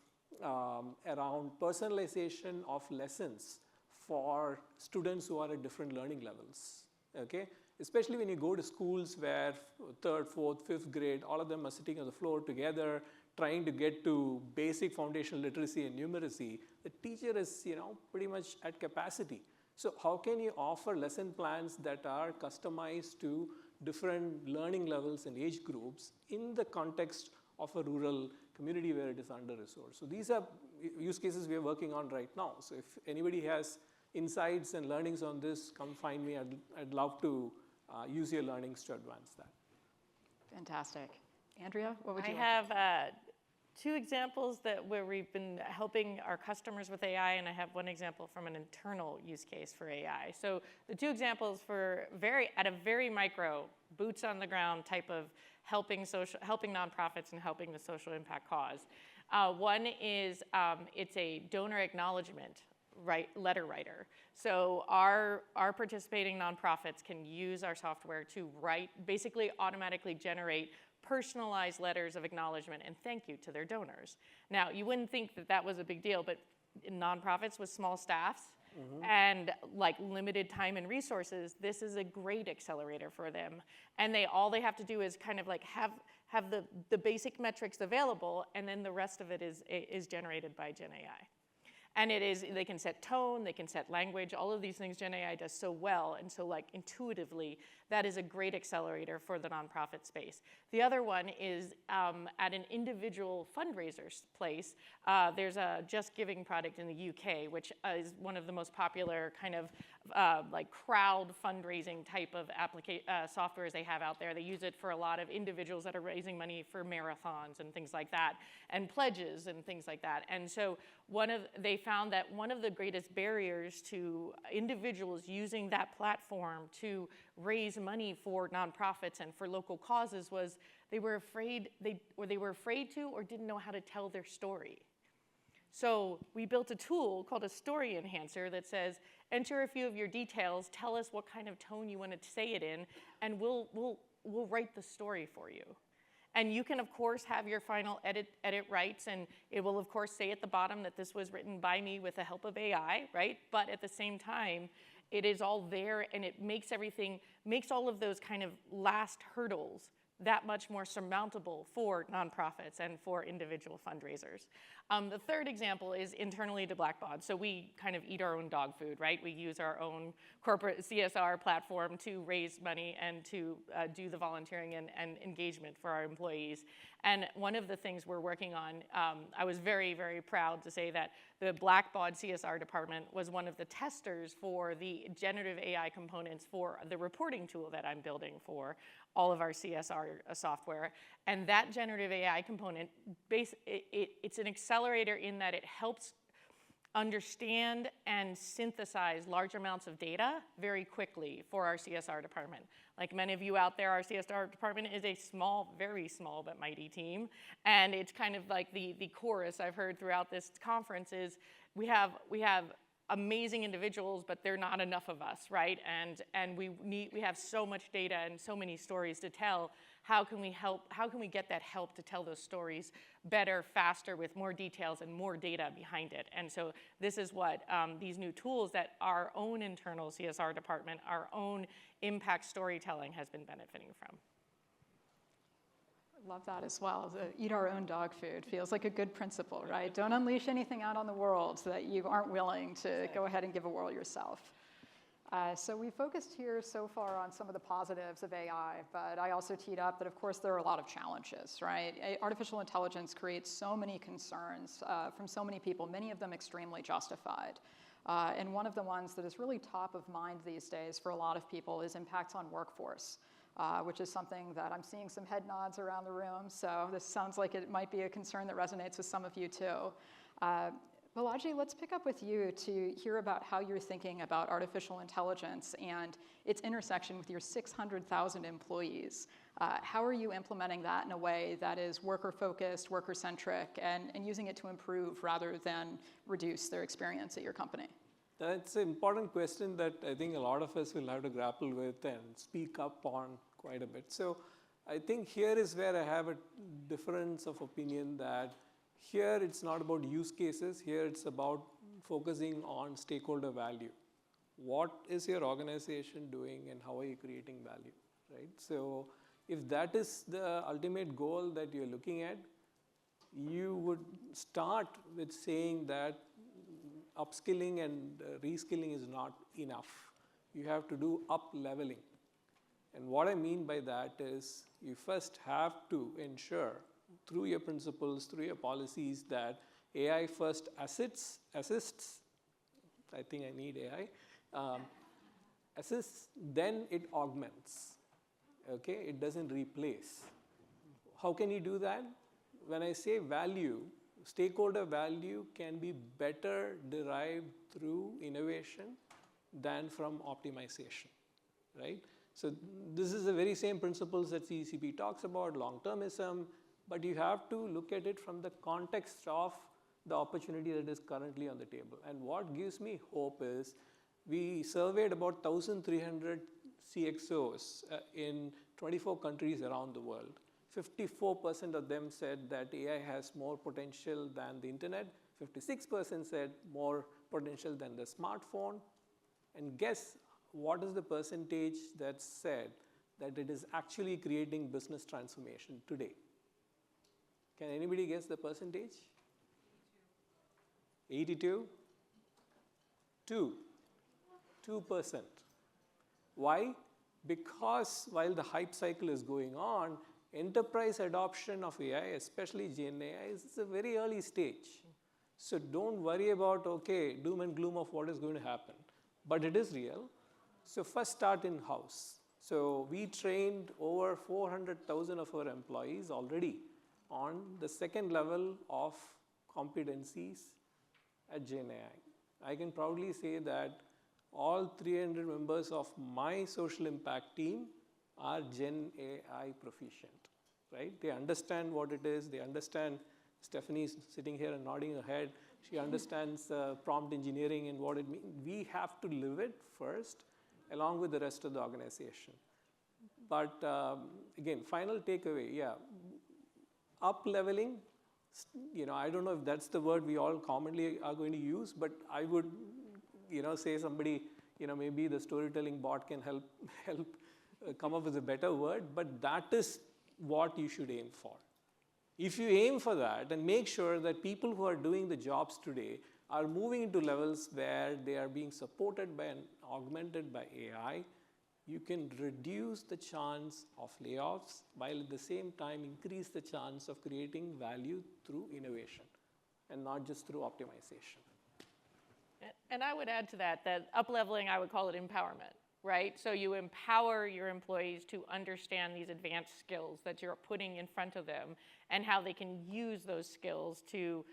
F: around personalization of lessons for students who are at different learning levels, okay? Especially when you go to schools where 3rd, 4th, 5th grade, all of them are sitting on the floor together, trying to get to basic foundational literacy and numeracy. The teacher is, pretty much at capacity. So how can you offer lesson plans that are customized to different learning levels and age groups in the context of a rural community where it is under-resourced? So these are use cases we are working on right now. So if anybody has insights and learnings on this, come find me. I'd love to use your learnings to advance that.
D: Fantastic. Andrea, what would you
G: I
D: like to
G: have 2 examples where we've been helping our customers with AI, and I have 1 example from an internal use case for AI. So the 2 examples for at a very micro, boots on the ground type of helping nonprofits and helping the social impact cause. One is it's a donor acknowledgement letter writer. So our participating nonprofits can use our software to basically automatically generate personalized letters of acknowledgement and thank you to their donors. Now, you wouldn't think that that was a big deal, but in nonprofits with small staffs and like limited time and resources, this is a great accelerator for them. And all they have to do is kind of like have the basic metrics available, and then the rest of it is generated by Gen AI. And they can set tone, they can set language, all of these things Gen AI does so well, and so like intuitively, that is a great accelerator for the nonprofit space. The other one is at an individual fundraiser's place, there's a Just Giving product in the UK, which is one of the most popular kind of like crowd fundraising type of softwares they have out there. They use it for a lot of individuals that are raising money for marathons and things like that, and pledges and things like that. And so they found that one of the greatest barriers to individuals using that platform to raise money for nonprofits and for local causes was they were afraid to or didn't know how to tell their story. So we built a tool called a story enhancer that says, enter a few of your details, tell us what kind of tone you want to say it in, and we'll write the story for you. And you can, of course, have your final edit rights, and it will, of course, say at the bottom that this was written by me with the help of AI, right? But at the same time, it is all there, and it makes all of those kind of last hurdles that much more surmountable for nonprofits and for individual fundraisers. The third example is internally to Blackbaud. So we kind of eat our own dog food, right? We use our own corporate CSR platform to raise money and to do the volunteering and engagement for our employees. And one of the things we're working on, I was very, very proud to say that the Blackbaud CSR department was one of the testers for the generative AI components for the reporting tool that I'm building for all of our CSR software. And that generative AI component, it's an accelerator in that it helps understand and synthesize large amounts of data very quickly for our CSR department. Like many of you out there, our CSR department is a small, very small but mighty team. And it's kind of like the chorus I've heard throughout this conference is we have amazing individuals, but they're not enough of us, right? And we have so much data and so many stories to tell. How can we get that help to tell those stories better, faster, with more details and more data behind it? And so this is what these new tools that our own internal CSR department, our own impact storytelling has been benefiting from.
D: Love that as well. Eat our own dog food feels like a good principle, right? Don't unleash anything out on the world that you aren't willing to go ahead and give a whirl yourself. So we focused here so far on some of the positives of AI, but I also teed up that, of course, there are a lot of challenges, right? Artificial intelligence creates so many concerns from so many people, many of them extremely justified. And one of the ones that is really top of mind these days for a lot of people is impacts on workforce. Which is something that I'm seeing some head nods around the room, so this sounds like it might be a concern that resonates with some of you too. Balaji, let's pick up with you to hear about how you're thinking about artificial intelligence and its intersection with your 600,000 employees. How are you implementing that in a way that is worker-focused, worker-centric, and using it to improve rather than reduce their experience at your company?
F: That's an important question that I think a lot of us will have to grapple with and speak up on quite a bit. So I think here is where I have a difference of opinion that here it's not about use cases, here it's about focusing on stakeholder value. What is your organization doing and how are you creating value, right? So if that is the ultimate goal that you're looking at, you would start with saying that upskilling and reskilling is not enough. You have to do up-leveling. And what I mean by that is you first have to ensure through your principles, through your policies that AI first assists, I think I need AI, assists, then it augments, okay? It doesn't replace. How can you do that? When I say value, stakeholder value can be better derived through innovation than from optimization, right? So this is the very same principles that CCP talks about, long-termism, but you have to look at it from the context of the opportunity that is currently on the table. And what gives me hope is we surveyed about 1,300 CXOs in 24 countries around the world. 54% of them said that AI has more potential than the internet. 56% said more potential than the smartphone. And guess what is the percentage that said that it is actually creating business transformation today? Can anybody guess the percentage? 82? 2%. Why? Because while the hype cycle is going on, enterprise adoption of AI, especially Gen AI, is a very early stage. So don't worry about, okay, doom and gloom of what is going to happen. But it is real. So first start in-house. So we trained over 400,000 of our employees already on the second level of competencies at Gen AI. I can proudly say that all 300 members of my social impact team are Gen AI proficient, right? They understand what it is. They understand, Stephanie's sitting here and nodding her head. She understands prompt engineering and what it means. We have to live it first, along with the rest of the organization. But again, final takeaway, yeah, up-leveling, I don't know if that's the word we all commonly are going to use, but I would, say somebody, maybe the storytelling bot can help come up with a better word, but that is what you should aim for. If you aim for that and make sure that people who are doing the jobs today are moving into levels where they are being supported by and augmented by AI, you can reduce the chance of layoffs while at the same time increase the chance of creating value through innovation and not just through optimization.
G: And I would add to that up-leveling, I would call it empowerment, right? So you empower your employees to understand these advanced skills that you're putting in front of them and how they can use those skills to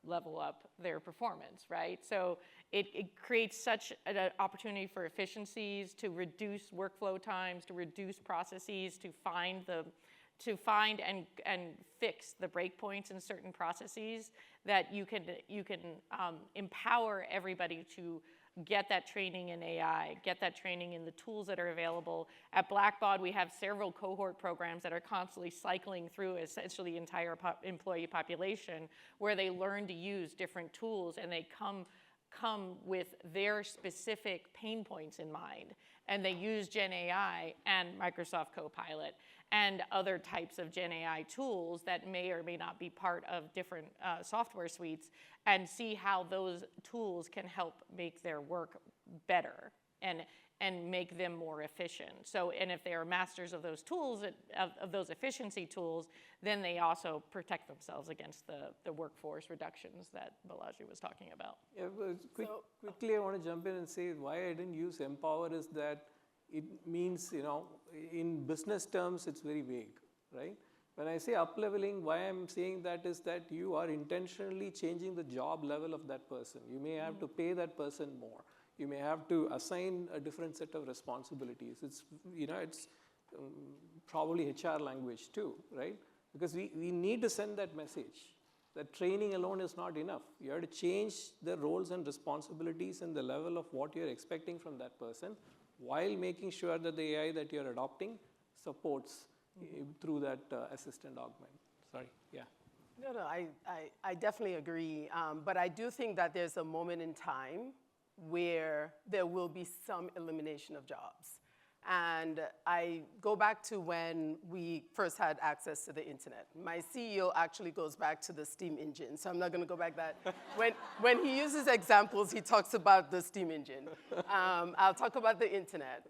G: level up their performance, right? So it creates such an opportunity for efficiencies, to reduce workflow times, to reduce processes, to find and fix the breakpoints in certain processes, that you can empower everybody to get that training in AI, get that training in the tools that are available. At Blackbaud, we have several cohort programs that are constantly cycling through essentially the entire employee population, where they learn to use different tools and they come with their specific pain points in mind. And they use Gen AI and Microsoft Copilot and other types of Gen AI tools that may or may not be part of different software suites, and see how those tools can help make their work better and make them more efficient. So, and if they are masters of those tools, of those efficiency tools, then they also protect themselves against the workforce reductions that Balaji was talking about.
F: Yeah, quickly I want to jump in and say why I didn't use empower is that it means, in business terms, it's very vague, right? When I say up-leveling, why I'm saying that is that you are intentionally changing the job level of that person. You may have to pay that person more. You may have to assign a different set of responsibilities. It's, it's probably HR language too, right? Because we need to send that message that training alone is not enough. You have to change the roles and responsibilities and the level of what you're expecting from that person, while making sure that the AI that you're adopting supports through that assistant augment. Sorry, yeah.
E: No, I definitely agree. But I do think that there's a moment in time where there will be some elimination of jobs. And I go back to when we first had access to the internet. My CEO actually goes back to the steam engine, so I'm not going to go back that. When he uses examples, he talks about the steam engine. I'll talk about the internet.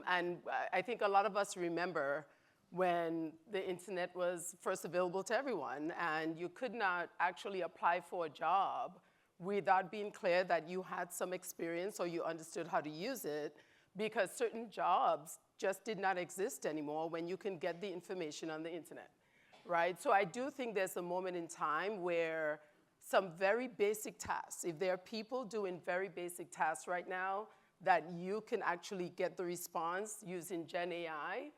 E: And I think a lot of us remember when the internet was first available to everyone, and you could not actually apply for a job without being clear that you had some experience or you understood how to use it, because certain jobs just did not exist anymore when you can get the information on the internet, right? So I do think there's a moment in time where some very basic tasks, if there are people doing very basic tasks right now, that you can actually get the response using Gen AI,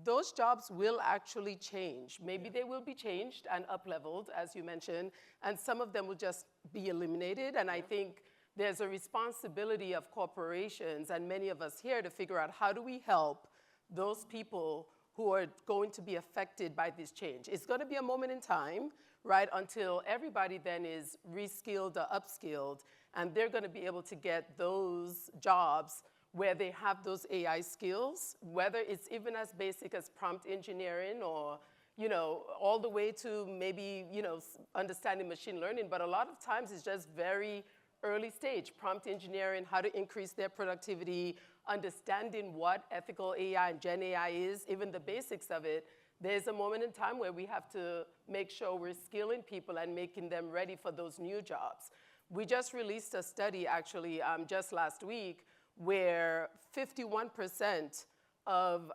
E: those jobs will actually change. Maybe they will be changed and up-leveled, as you mentioned, and some of them will just be eliminated. And I think there's a responsibility of corporations and many of us here to figure out how do we help those people who are going to be affected by this change. It's going to be a moment in time, right, until everybody then is reskilled or upskilled, and they're going to be able to get those jobs where they have those AI skills, whether it's even as basic as prompt engineering or, you know, all the way to maybe, you know, understanding machine learning. But a lot of times it's just very early stage, prompt engineering, how to increase their productivity, understanding what ethical AI and Gen AI is, even the basics of it. There's a moment in time where we have to make sure we're skilling people and making them ready for those new jobs. We just released a study, actually, just last week, where 51% of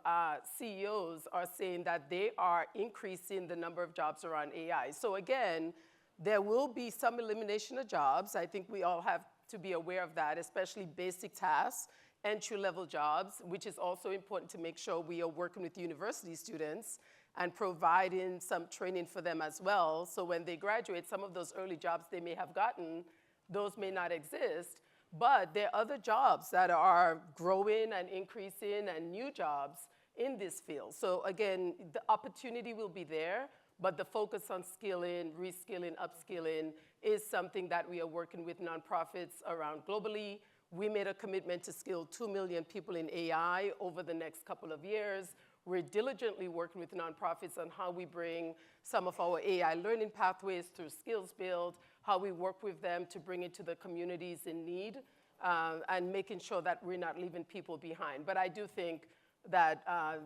E: CEOs are saying that they are increasing the number of jobs around AI. So again, there will be some elimination of jobs. I think we all have to be aware of that, especially basic tasks, entry-level jobs, which is also important to make sure we are working with university students and providing some training for them as well. So when they graduate, some of those early jobs they may have gotten, those may not exist. But there are other jobs that are growing and increasing and new jobs in this field. So again, the opportunity will be there, but the focus on skilling, reskilling, upskilling is something that we are working with nonprofits around globally. We made a commitment to skill 2 million people in AI over the next couple of years. We're diligently working with nonprofits on how we bring some of our AI learning pathways through Skills Build, how we work with them to bring it to the communities in need, and making sure that we're not leaving people behind. But I do think that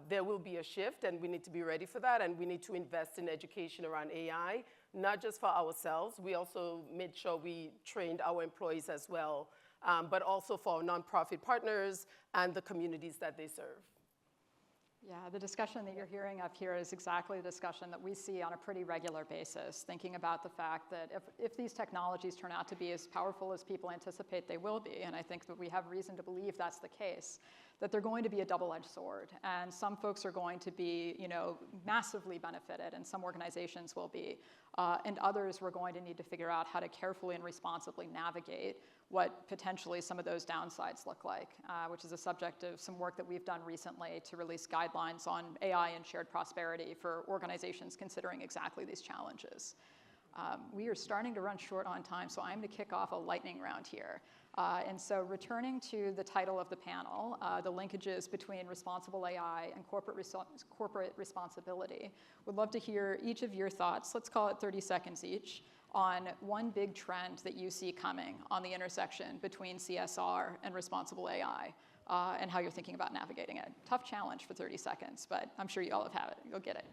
E: there will be a shift, and we need to be ready for that, and we need to invest in education around AI, not just for ourselves. We also made sure we trained our employees as well, but also for our nonprofit partners and the communities that they serve.
D: Yeah, the discussion that you're hearing up here is exactly the discussion that we see on a pretty regular basis, thinking about the fact that if these technologies turn out to be as powerful as people anticipate they will be, and I think that we have reason to believe that's the case, that they're going to be a double-edged sword. And some folks are going to be, you know, massively benefited, and some organizations will be. And others we're going to need to figure out how to carefully and responsibly navigate what potentially some of those downsides look like, which is a subject of some work that we've done recently to release guidelines on AI and shared prosperity for organizations considering exactly these challenges. We are starting to run short on time, so I'm going to kick off a lightning round here. And so returning to the title of the panel, the linkages between responsible AI and corporate responsibility, would love to hear each of your thoughts, let's call it 30 seconds each, on one big trend that you see coming on the intersection between CSR and responsible AI, and how you're thinking about navigating it. Tough challenge for 30 seconds, but I'm sure you all have it. You'll get it.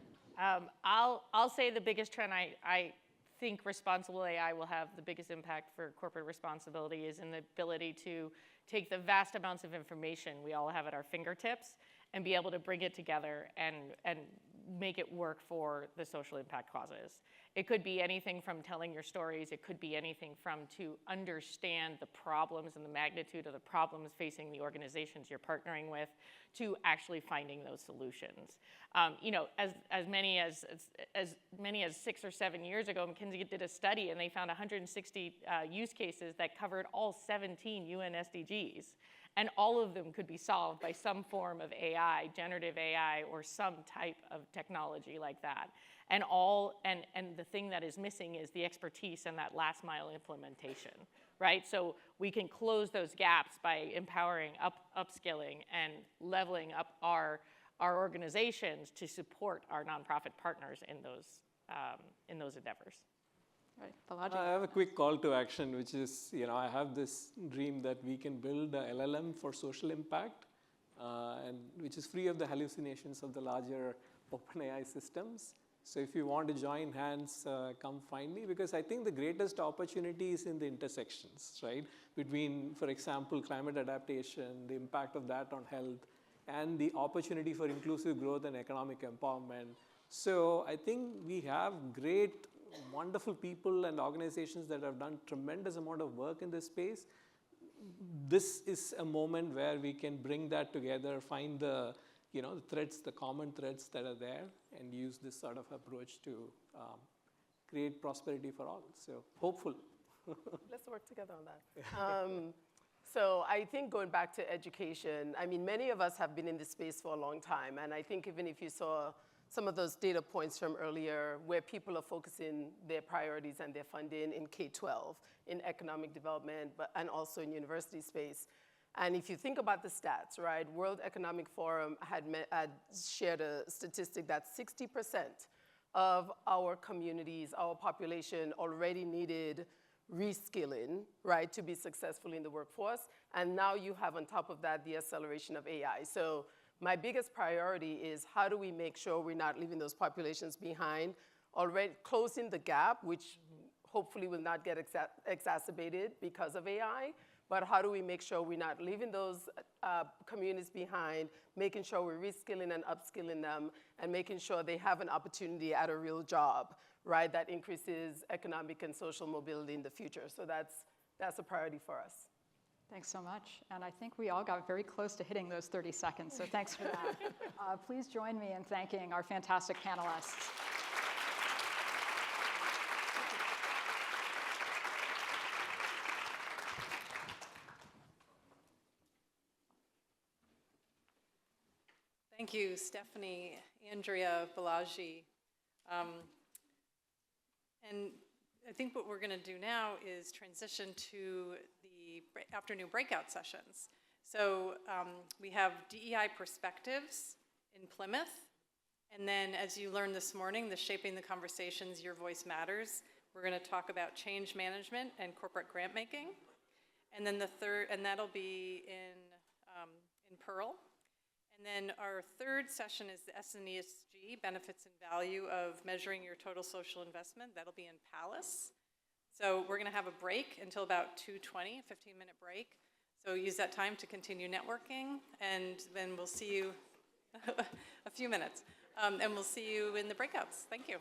G: I'll say the biggest trend I think responsible AI will have the biggest impact for corporate responsibility is in the ability to take the vast amounts of information we all have at our fingertips and be able to bring it together and make it work for the social impact causes. It could be anything from telling your stories. It could be anything from to understand the problems and the magnitude of the problems facing the organizations you're partnering with to actually finding those solutions. You know, as many as 6 or 7 years ago, McKinsey did a study and they found 160 use cases that covered all 17 UN SDGs. And all of them could be solved by some form of AI, generative AI, or some type of technology like that. And the thing that is missing is the expertise and that last mile implementation, right? So we can close those gaps by empowering, upskilling, and leveling up our organizations to support our nonprofit partners in those endeavors.
D: Right.
F: I have a quick call to action, which is, you know, I have this dream that we can build a LLM for social impact, and which is free of the hallucinations of the larger OpenAI systems. So if you want to join hands, come find me, because I think the greatest opportunity is in the intersections, right? Between, for example, climate adaptation, the impact of that on health, and the opportunity for inclusive growth and economic empowerment. So I think we have great, wonderful people and organizations that have done tremendous amount of work in this space. This is a moment where we can bring that together, find the, the threads, the common threads that are there, and use this sort of approach to create prosperity for all. So hopeful.
E: Let's work together on that. So I think going back to education, I mean, many of us have been in this space for a long time, and I think even if you saw some of those data points from earlier where people are focusing their priorities and their funding in K-12, in economic development, and also in university space. And if you think about the stats, right, World Economic Forum had shared a statistic that 60% of our communities, our population already needed reskilling, right, to be successful in the workforce. And now you have on top of that the acceleration of AI. So my biggest priority is how do we make sure we're not leaving those populations behind, already closing the gap, which hopefully will not get exacerbated because of AI, but how do we make sure we're not leaving those communities behind, making sure we're reskilling and upskilling them, and making sure they have an opportunity at a real job, right, that increases economic and social mobility in the future. So that's a priority for us.
D: Thanks so much. And I think we all got very close to hitting those 30 seconds, so thanks for that. Please join me in thanking our fantastic panelists.
A: Thank you, Stephanie, Andrea, Balaji. And I think what we're going to do now is transition to the afternoon breakout sessions. So we have DEI perspectives in Plymouth. And then as you learned this morning, the Shaping the Conversations, Your Voice Matters, we're going to talk about change management and corporate grant making. And then the third, and that'll be in Pearl. And then our third session is the SNESG, Benefits and Value of Measuring Your Total Social Investment. That'll be in Palace. So we're going to have a break until about 2:20, a 15-minute break. So use that time to continue networking, and then we'll see you a few minutes. And we'll see you in the breakouts. Thank you.